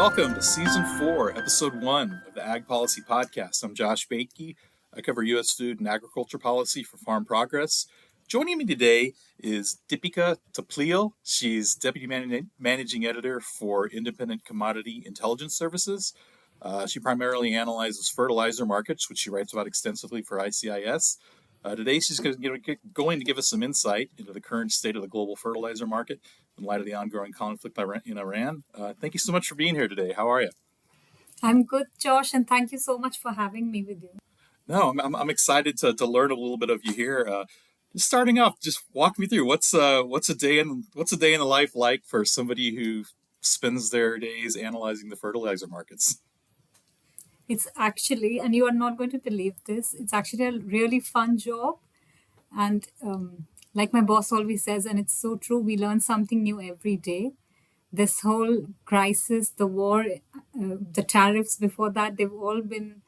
Welcome to Season 4, Episode 1 of the Ag Policy Podcast. I'm Josh Baethge. I cover U.S. food and agriculture policy for Farm Progress. Joining me today is Deepika Thapliyal. She's Deputy Managing Editor for Independent Commodity Intelligence Services. She primarily analyzes fertilizer markets, which she writes about extensively for ICIS. Today, she's going to give us some insight into the current state of the global fertilizer market in light of the ongoing conflict in Iran. Thank you so much for being here today. How are you? I'm good, Josh, and thank you so much for having me with you. No, I'm excited to learn a little bit of you here. Just starting off, just walk me through what's a day in the life like for somebody who spends their days analyzing the fertilizer markets. It's actually, and you are not going to believe this, it's actually a really fun job. And like my boss always says, and it's so true, we learn something new every day. This whole crisis, the war, the tariffs before that, they've all been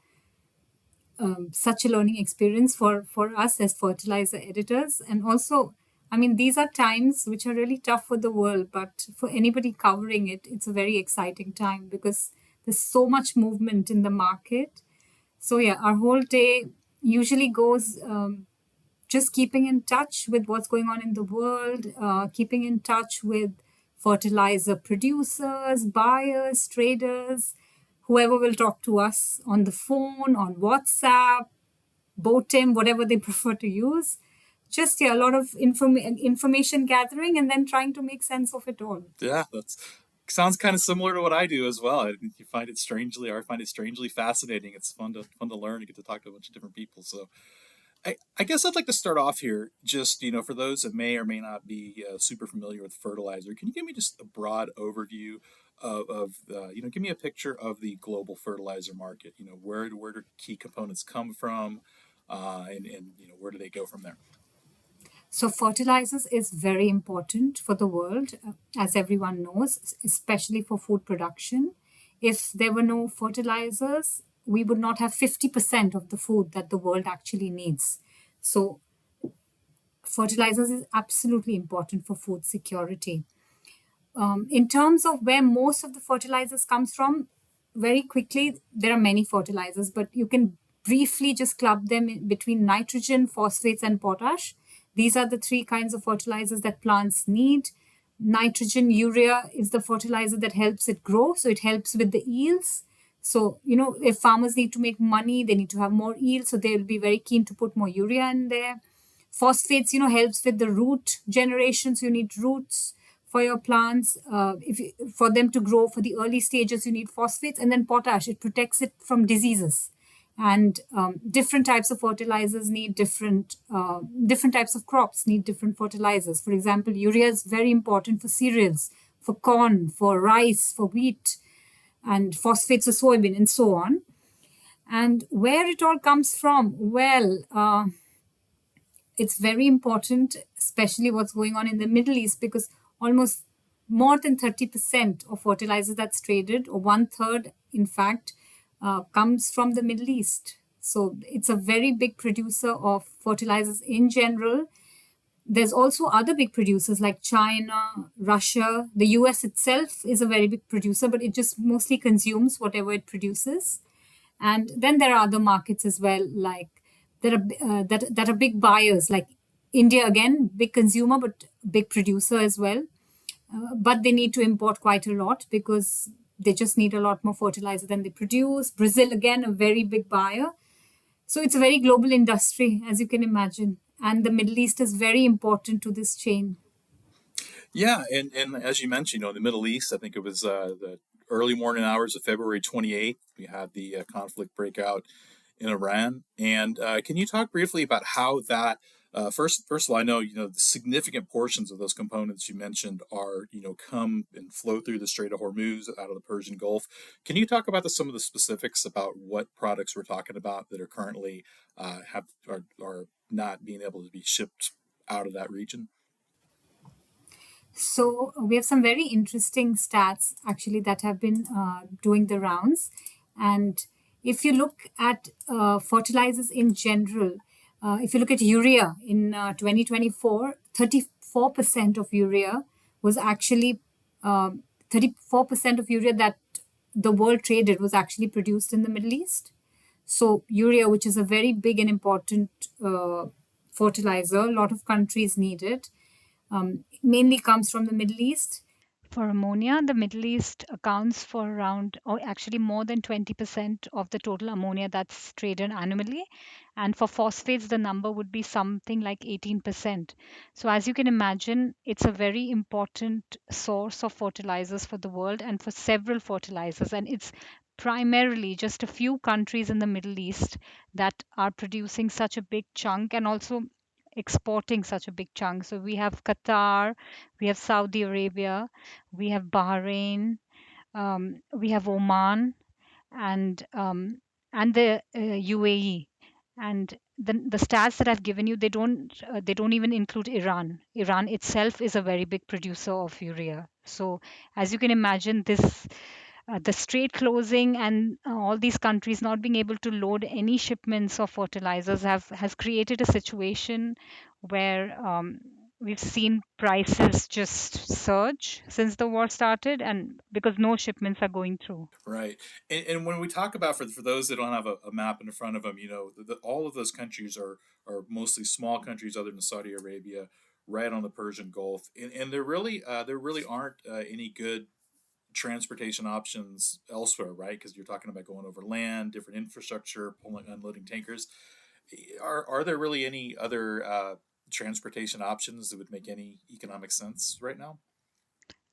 such a learning experience for us as fertilizer editors. And also, I mean, these are times which are really tough for the world, but for anybody covering it, it's a very exciting time because there's so much movement in the market. So, yeah, our whole day usually goes just keeping in touch with what's going on in the world, keeping in touch with fertilizer producers, buyers, traders, whoever will talk to us on the phone, on WhatsApp, Botem, whatever they prefer to use. Just a lot of information gathering and then trying to make sense of it all. Yeah, that sounds kind of similar to what I do as well. I find it strangely fascinating. It's fun to learn and get to talk to a bunch of different people. So I guess I'd like to start off here, just, for those that may or may not be super familiar with fertilizer, can you give me just a broad overview give me a picture of the global fertilizer market? Where do key components come from, and where do they go from there? So fertilizers is very important for the world, as everyone knows, especially for food production. If there were no fertilizers, we would not have 50% of the food that the world actually needs. So fertilizers is absolutely important for food security. In terms of where most of the fertilizers comes from, very quickly, there are many fertilizers, but you can briefly just club them between nitrogen, phosphates, and potash. These are the three kinds of fertilizers that plants need. Nitrogen, urea is the fertilizer that helps it grow, so it helps with the yields. So, if farmers need to make money, they need to have more yield, so they'll be very keen to put more urea in there. Phosphates, helps with the root generation, so you need roots for your plants. For them to grow for the early stages, you need phosphates. And then potash, it protects it from diseases. And different types of fertilizers need different types of crops need different fertilizers. For example, urea is very important for cereals, for corn, for rice, for wheat, and phosphates for soybean, and so on. And where it all comes from, well, it's very important, especially what's going on in the Middle East, because almost more than 30% of fertilizer that's traded, or one third, in fact, comes from the Middle East. So it's a very big producer of fertilizers in general. There's also other big producers like China, Russia. The US itself is a very big producer, but it just mostly consumes whatever it produces. And then there are other markets as well, like that are big buyers, like India, again, big consumer, but big producer as well. But they need to import quite a lot because they just need a lot more fertilizer than they produce. Brazil, again, a very big buyer. So it's a very global industry, as you can imagine. And the Middle East is very important to this chain. Yeah, and as you mentioned, the Middle East, I think it was the early morning hours of February 28th, we had the conflict break out in Iran. And can you talk briefly about how that, first of all, I know, the significant portions of those components you mentioned are, come and flow through the Strait of Hormuz out of the Persian Gulf. Can you talk about some of the specifics about what products we're talking about that are currently are not being able to be shipped out of that region? So we have some very interesting stats actually that have been doing the rounds. And if you look at fertilizers in general, if you look at urea in 2024, 34% of urea was actually 34% of urea that the world traded was actually produced in the Middle East. So, urea, which is a very big and important fertilizer, a lot of countries need it, mainly comes from the Middle East. For ammonia, the Middle East accounts for around, or actually more than 20% of the total ammonia that's traded annually. And for phosphates, the number would be something like 18%. So, as you can imagine, it's a very important source of fertilizers for the world and for several fertilizers. And it's primarily just a few countries in the Middle East that are producing such a big chunk and also exporting such a big chunk. So, we have Qatar, we have Saudi Arabia, we have Bahrain, we have Oman, and the UAE. And the stats that I've given you, they don't even include Iran. Iran itself is a very big producer of urea. So as you can imagine, this the strait closing and all these countries not being able to load any shipments of fertilizers have has created a situation where we've seen prices just surge since the war started, and because no shipments are going through. Right. And when we talk about, for those that don't have a map in front of them, all of those countries are mostly small countries other than Saudi Arabia, right on the Persian Gulf. And there really aren't any good transportation options elsewhere, right? Because you're talking about going over land, different infrastructure, pulling, unloading tankers. Are there really any other transportation options that would make any economic sense right now?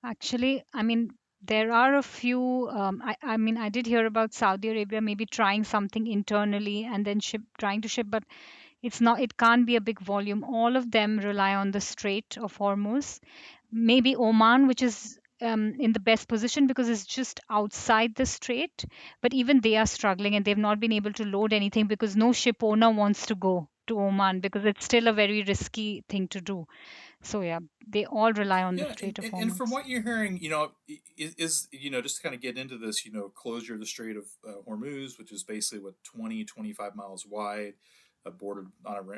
Actually, I mean, there are a few. I mean, I did hear about Saudi Arabia maybe trying something internally and then trying to ship, but it's not. It can't be a big volume. All of them rely on the Strait of Hormuz. Maybe Oman, which is in the best position because it's just outside the strait, but even they are struggling and they've not been able to load anything because no ship owner wants to go to Oman because it's still a very risky thing to do. So yeah, they all rely on the Yeah, Strait of and from Hormuz. what you're hearing, just to kind of get into this, closure of the Strait of Hormuz, which is basically what 20 to 25 miles wide, bordered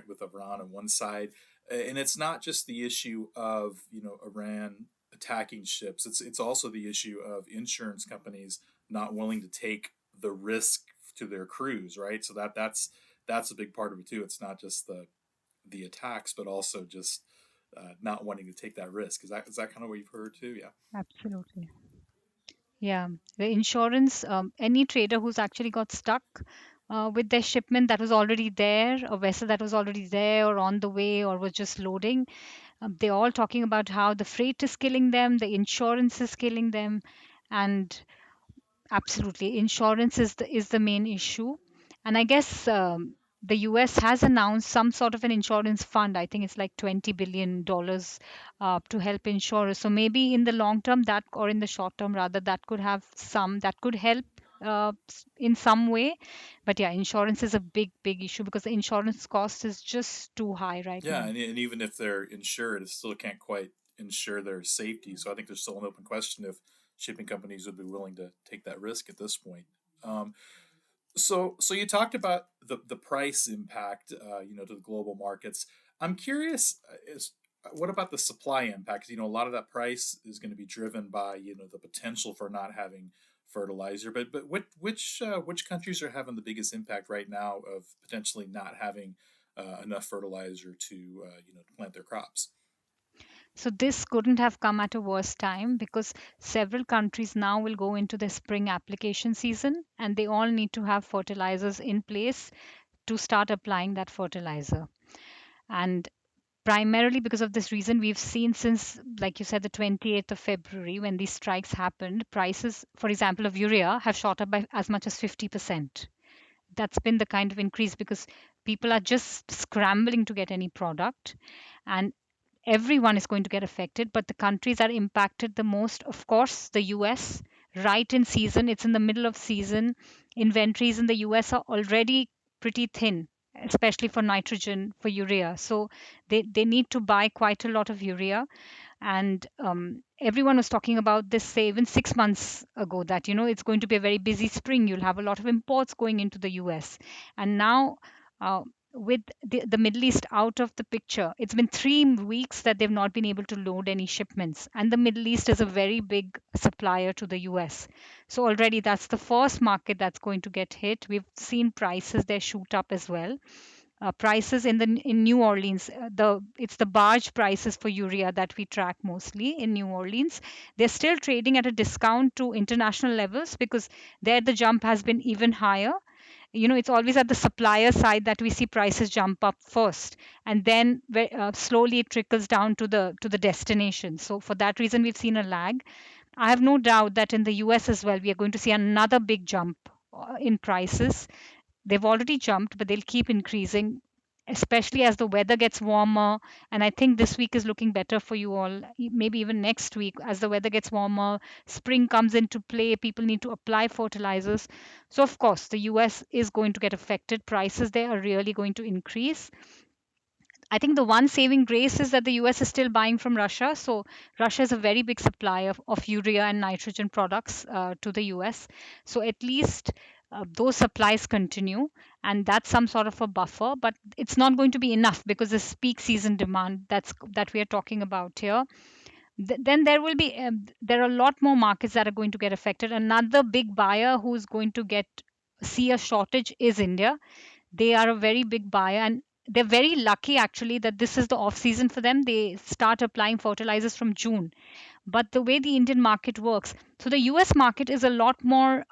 with Iran on one side, and it's not just the issue of Iran attacking ships. It's also the issue of insurance companies not willing to take the risk to their crews, right? So that's a big part of it too. It's not just the attacks, but also just not wanting to take that risk. Is that kind of what you've heard too? Yeah. Absolutely. Yeah, the insurance, any trader who's actually got stuck with their shipment that was already there, a vessel that was already there or on the way or was just loading, they're all talking about how the freight is killing them, the insurance is killing them, and absolutely, insurance is the main issue, and I guess the U.S. has announced some sort of an insurance fund. I think it's like $20 billion to help insurers. So maybe in the long term, that or in the short term rather, that could help in some way. But yeah, insurance is a big big issue because the insurance cost is just too high right Yeah, now. and even if they're insured, it still can't quite ensure their safety. So I think there's still an open question if shipping companies would be willing to take that risk at this point. Um, so you talked about the price impact, to the global markets. I'm curious, is what about the supply impact? 'Cause, a lot of that price is going to be driven by the potential for not having fertilizer. But which countries are having the biggest impact right now of potentially not having enough fertilizer to plant their crops? So this couldn't have come at a worse time because several countries now will go into the spring application season and they all need to have fertilizers in place to start applying that fertilizer. And primarily because of this reason, we've seen since, like you said, the 28th of February when these strikes happened, prices, for example, of urea have shot up by as much as 50%. That's been the kind of increase because people are just scrambling to get any product. And everyone is going to get affected, but the countries that are impacted the most, of course, the US, right in season, it's in the middle of season. Inventories in the US are already pretty thin, especially for nitrogen, for urea. So they need to buy quite a lot of urea. And everyone was talking about this, say, even 6 months ago, that, it's going to be a very busy spring. You'll have a lot of imports going into the US. And now, with the Middle East out of the picture, it's been 3 weeks that they've not been able to load any shipments. And the Middle East is a very big supplier to the US. So already that's the first market that's going to get hit. We've seen prices there shoot up as well. Prices in New Orleans, the it's the barge prices for urea that we track mostly in New Orleans. They're still trading at a discount to international levels because there the jump has been even higher. It's always at the supplier side that we see prices jump up first, and then slowly it trickles down to the destination. So for that reason we've seen a lag. I have no doubt that in the US as well we are going to see another big jump in prices. They've already jumped, but they'll keep increasing, especially as the weather gets warmer. And I think this week is looking better for you all, maybe even next week as the weather gets warmer, spring comes into play, people need to apply fertilizers. So, of course, the US is going to get affected. Prices there are really going to increase. I think the one saving grace is that the US is still buying from Russia. So Russia is a very big supplier of urea and nitrogen products to the US. So at least those supplies continue, and that's some sort of a buffer. But it's not going to be enough because this peak season demand that we are talking about here. Then there are a lot more markets that are going to get affected. Another big buyer who's going to get see a shortage is India. They are a very big buyer, and they're very lucky actually that this is the off season for them. They start applying fertilizers from June. But the way the Indian market works, so the US market is a lot more,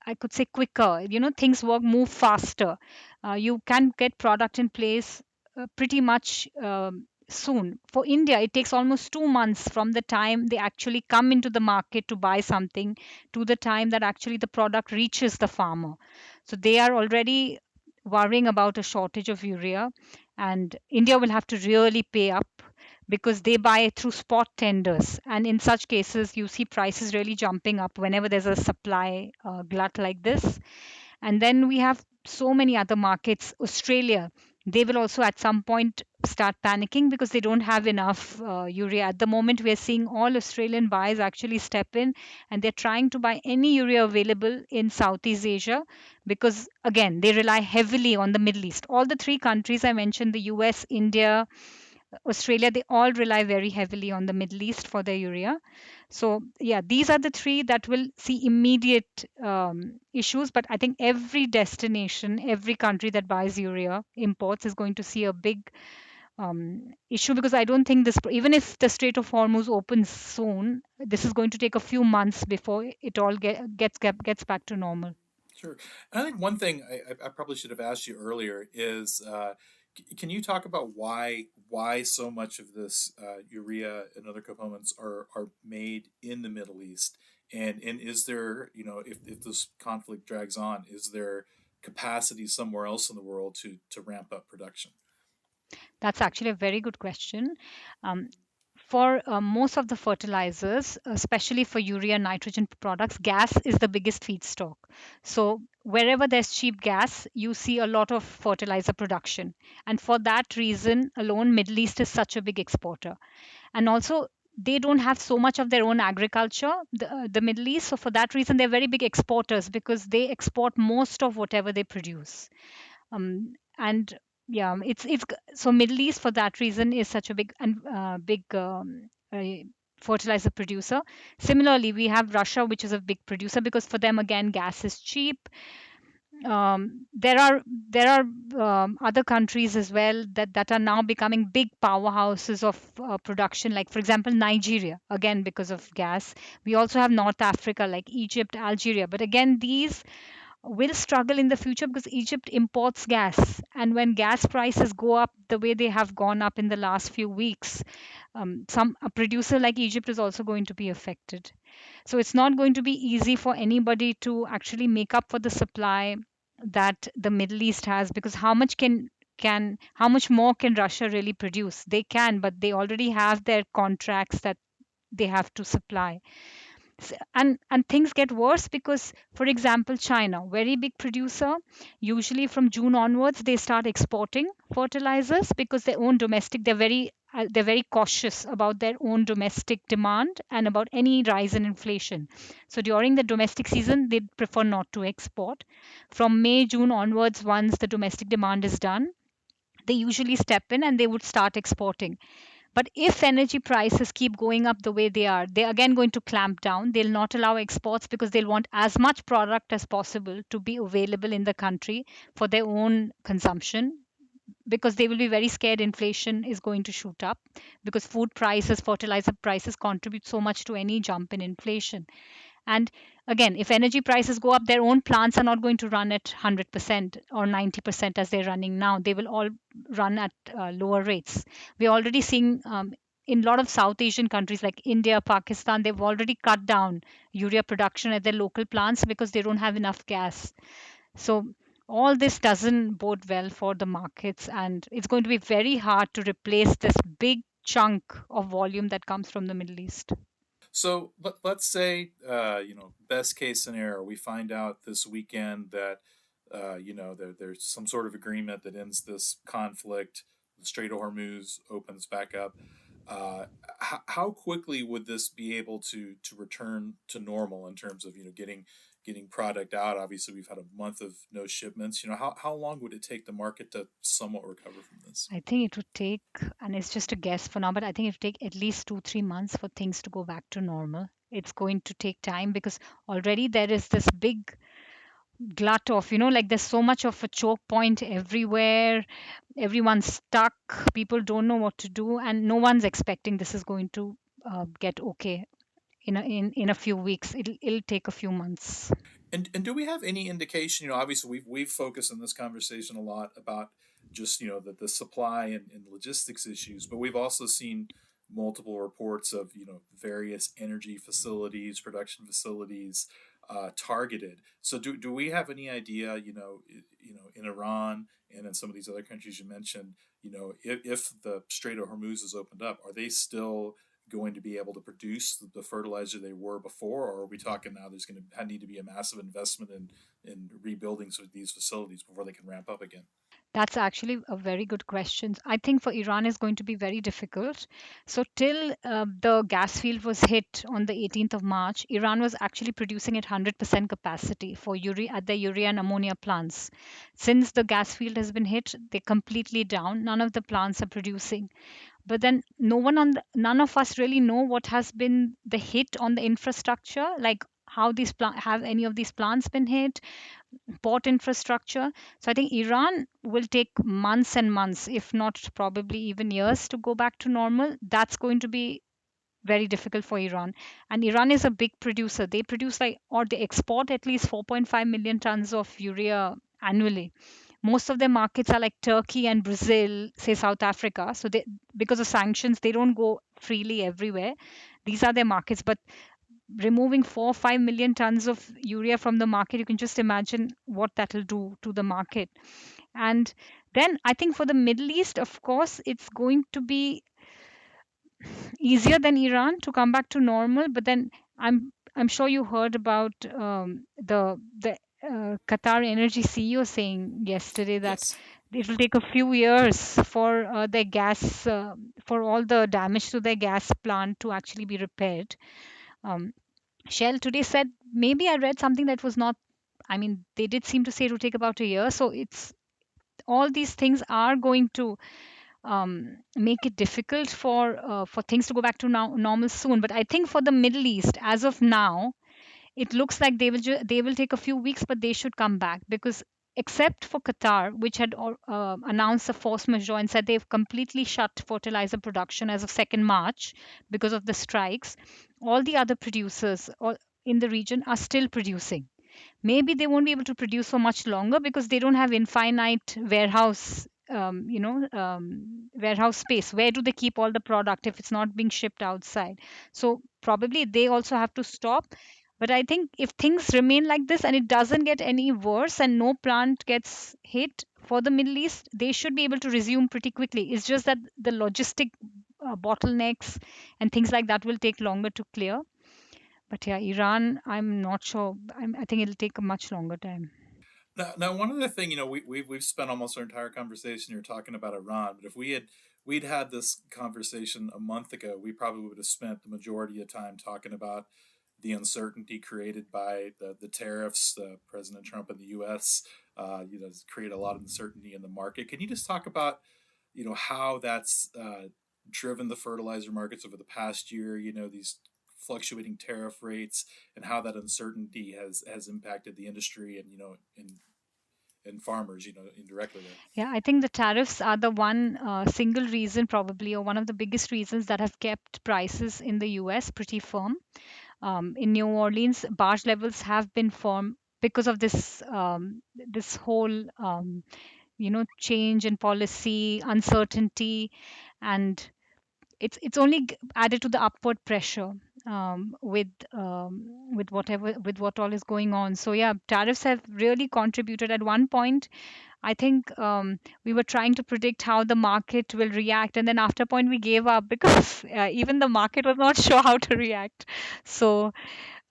I could say, quicker. Things move faster. You can get product in place pretty much soon. For India, it takes almost 2 months from the time they actually come into the market to buy something to the time that actually the product reaches the farmer. So they are already worrying about a shortage of urea, and India will have to really pay up because they buy through spot tenders. And in such cases, you see prices really jumping up whenever there's a supply glut like this. And then we have so many other markets. Australia, they will also at some point start panicking because they don't have enough urea. At the moment, we are seeing all Australian buyers actually step in, and they're trying to buy any urea available in Southeast Asia because, again, they rely heavily on the Middle East. All the three countries I mentioned, the US, India, Australia, they all rely very heavily on the Middle East for their urea. So, yeah, these are the three that will see immediate issues. But I think every destination, every country that buys urea imports is going to see a big issue because I don't think this, even if the Strait of Hormuz opens soon, this is going to take a few months before it all gets back to normal. Sure. And I think one thing I probably should have asked you earlier is, can you talk about why so much of this urea and other components are made in the Middle East? And is there, if this conflict drags on, is there capacity somewhere else in the world to ramp up production? That's actually a very good question. Um, for most of the fertilizers, especially for urea and nitrogen products, gas is the biggest feedstock. So wherever there's cheap gas, you see a lot of fertilizer production. And for that reason alone, Middle East is such a big exporter. And also, they don't have so much of their own agriculture, the Middle East. So for that reason, they're very big exporters because they export most of whatever they produce. And yeah, it's so Middle East for that reason is such a big uh, fertilizer producer. Similarly, we have Russia, which is a big producer because for them again gas is cheap. There are other countries as well that are now becoming big powerhouses of production, like for example Nigeria, again because of gas. We also have North Africa like Egypt, Algeria, but again these will struggle in the future because Egypt imports gas. And when gas prices go up the way they have gone up in the last few weeks, a producer like Egypt is also going to be affected. So it's not going to be easy for anybody to actually make up for the supply that the Middle East has because how much more can Russia really produce? They can, but they already have their contracts that they have to supply. And things get worse because, for example, China, very big producer, usually from June onwards they start exporting fertilizers because their own domestic, they're very they're very cautious about their own domestic demand and about any rise in inflation. So during the domestic season, they prefer not to export. From May, June onwards, once the domestic demand is done, they usually step in and they would start exporting. But if energy prices keep going up the way they are, they're again going to clamp down. They'll not allow exports because they'll want as much product as possible to be available in the country for their own consumption, because they will be very scared inflation is going to shoot up, because food prices, fertilizer prices contribute so much to any jump in inflation. And again, if energy prices go up, their own plants are not going to run at 100% or 90% as they're running now. They will all run at lower rates. We're already seeing in a lot of South Asian countries like India, Pakistan, they've already cut down urea production at their local plants because they don't have enough gas. So all this doesn't bode well for the markets, and it's going to be very hard to replace this big chunk of volume that comes from the Middle East. So let's say, best case scenario, we find out this weekend that, there's some sort of agreement that ends this conflict. The Strait of Hormuz opens back up. How quickly would this be able to return to normal in terms of getting product out? Obviously, we've had a month of no shipments. How long would it take the market to somewhat recover from this? I think it would take, and it's just a guess for now, but I think it would take at least 2, 3 months for things to go back to normal. It's going to take time because already there is this big glut of, like there's so much of a choke point everywhere. Everyone's stuck. People don't know what to do, and no one's expecting this is going to get okay in a few weeks. It'll take a few months. And do we have any indication? Obviously we've focused in this conversation a lot about just the supply and logistics issues, but we've also seen multiple reports of various energy facilities, production facilities targeted. So do we have any idea? In Iran and in some of these other countries you mentioned, if the Strait of Hormuz is opened up, are they still going to be able to produce the fertilizer they were before, or are we talking now there's going to need to be a massive investment in rebuilding these facilities before they can ramp up again? That's actually a very good question. I think for Iran is going to be very difficult. So till the gas field was hit on the 18th of March, Iran was actually producing at 100% capacity for urea at the urea and ammonia plants. Since the gas field has been hit, they're completely down. None of the plants are producing. But then none of us really know what has been the hit on the infrastructure, like how have any of these plants been hit, port infrastructure. So I think Iran will take months and months, if not probably even years, to go back to normal. That's going to be very difficult for Iran. And Iran is a big producer. They produce or they export at least 4.5 million tons of urea annually. Most of their markets are like Turkey and Brazil, say South Africa. So they, because of sanctions, they don't go freely everywhere. These are their markets. But removing 4 or 5 million tons of urea from the market, you can just imagine what that will do to the market. And then I think for the Middle East, of course, it's going to be easier than Iran to come back to normal. But then I'm sure you heard about the Qatar Energy CEO saying yesterday that Yes. it will take a few years for their gas, for all the damage to their gas plant to actually be repaired. Um, Shell today said, maybe I read something that was not, I mean, they did seem to say it would take about a year. So it's all these things are going to make it difficult for things to go back to normal soon. But I think for the Middle East, as of now, it looks like they will take a few weeks, but they should come back because except for Qatar, which had announced a force majeure and said they've completely shut fertilizer production as of 2nd March because of the strikes, all the other producers in the region are still producing. Maybe they won't be able to produce for much longer because they don't have infinite warehouse space. Where do they keep all the product if it's not being shipped outside? So probably they also have to stop. But I think if things remain like this and it doesn't get any worse and no plant gets hit for the Middle East, they should be able to resume pretty quickly. It's just that the logistic bottlenecks and things like that will take longer to clear. But yeah, Iran, I'm not sure. I think it'll take a much longer time. Now, one other thing, we've spent almost our entire conversation here talking about Iran, but if we'd had this conversation a month ago, we probably would have spent the majority of time talking about the uncertainty created by the tariffs. President Trump in the U.S. Has created a lot of uncertainty in the market. Can you just talk about how that's driven the fertilizer markets over the past year? These fluctuating tariff rates and how that uncertainty has impacted the industry and and farmers indirectly there. Yeah, I think the tariffs are the one single reason, probably, or one of the biggest reasons that have kept prices in the US pretty firm. In New Orleans, barge levels have been firm because of this whole change in policy, uncertainty, and it's only added to the upward pressure with what all is going on. So yeah, tariffs have really contributed. At one point, I think we were trying to predict how the market will react, and then after a point we gave up because even the market was not sure how to react. So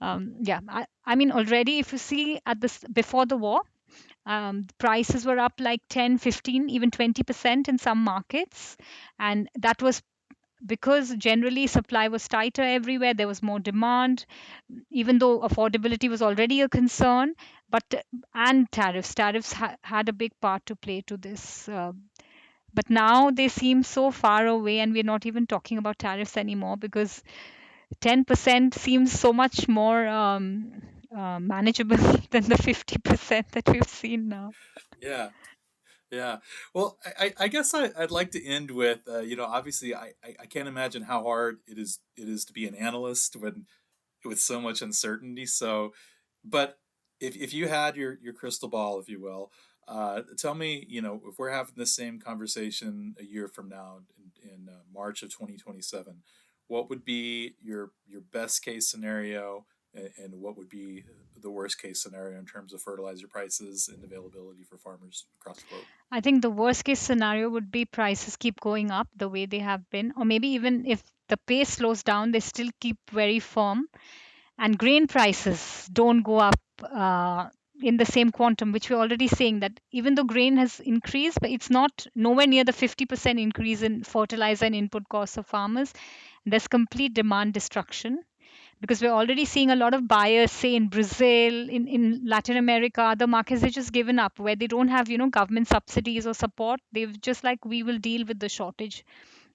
yeah, I mean, already if you see at this before the war, prices were up like 10, 15, even 20% in some markets, and that was because generally supply was tighter everywhere. There was more demand, even though affordability was already a concern. But and tariffs had a big part to play to this. But now they seem so far away, and we're not even talking about tariffs anymore because 10% seems so much more manageable than the 50% that we've seen now. Yeah. Yeah. Well, I guess I'd like to end with, obviously I can't imagine how hard it is to be an analyst when with so much uncertainty. So, but if you had your crystal ball, if you will, tell me, if we're having the same conversation a year from now in March of 2027, what would be your best case scenario, and what would be the worst case scenario in terms of fertilizer prices and availability for farmers across the globe? I think the worst case scenario would be prices keep going up the way they have been, or maybe even if the pace slows down, they still keep very firm, and grain prices don't go up in the same quantum, which we're already saying that even though grain has increased, but it's not nowhere near the 50% increase in fertilizer and input costs of farmers. There's complete demand destruction because we're already seeing a lot of buyers, say in Brazil, in Latin America, other markets, they've just given up where they don't have, government subsidies or support. They've just like, we will deal with the shortage.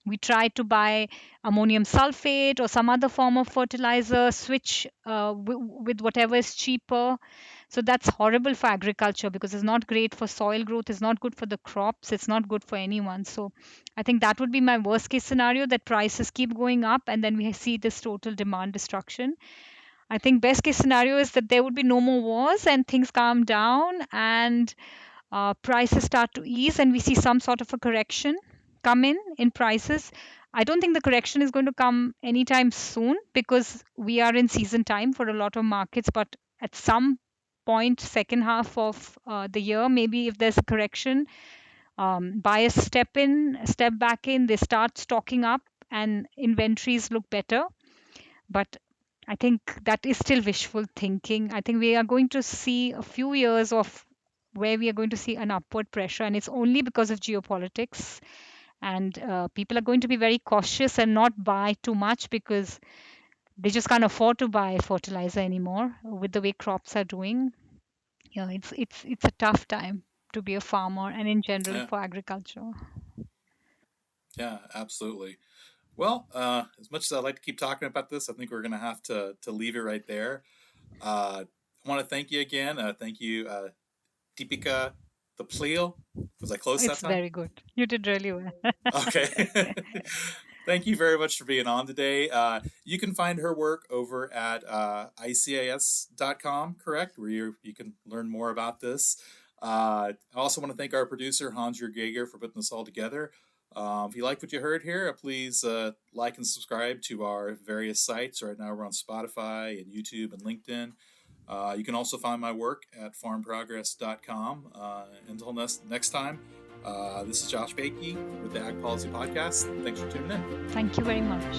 We try to buy ammonium sulfate or some other form of fertilizer, switch with whatever is cheaper. So that's horrible for agriculture because it's not great for soil growth, it's not good for the crops, it's not good for anyone. So I think that would be my worst case scenario, that prices keep going up and then we see this total demand destruction. I think best case scenario is that there would be no more wars and things calm down and prices start to ease and we see some sort of a correction come in prices. I don't think the correction is going to come anytime soon because we are in season time for a lot of markets. But at some point, second half of the year, maybe if there's a correction, buyers step back in, they start stocking up, and inventories look better. But I think that is still wishful thinking. I think we are going to see a few years of where we are going to see an upward pressure, and it's only because of geopolitics. And people are going to be very cautious and not buy too much because they just can't afford to buy fertilizer anymore with the way crops are doing. Yeah, it's a tough time to be a farmer and in general Yeah. for agriculture. Yeah. Absolutely. Well, as much as I'd like to keep talking about this, I think we're going to have to leave it right there. I want to thank you again. Thank you, Deepika Thapliyal. Was I close that It's time? very good. You did really well. Okay. Thank you very much for being on today. You can find her work over at ICIS.com, correct? Where you can learn more about this. I also want to thank our producer, Hans Jaeger, for putting this all together. If you like what you heard here, please like and subscribe to our various sites. Right now, we're on Spotify and YouTube and LinkedIn. You can also find my work at farmprogress.com. Until next time, this is Josh Baethge with the Ag Policy Podcast. Thanks for tuning in. Thank you very much.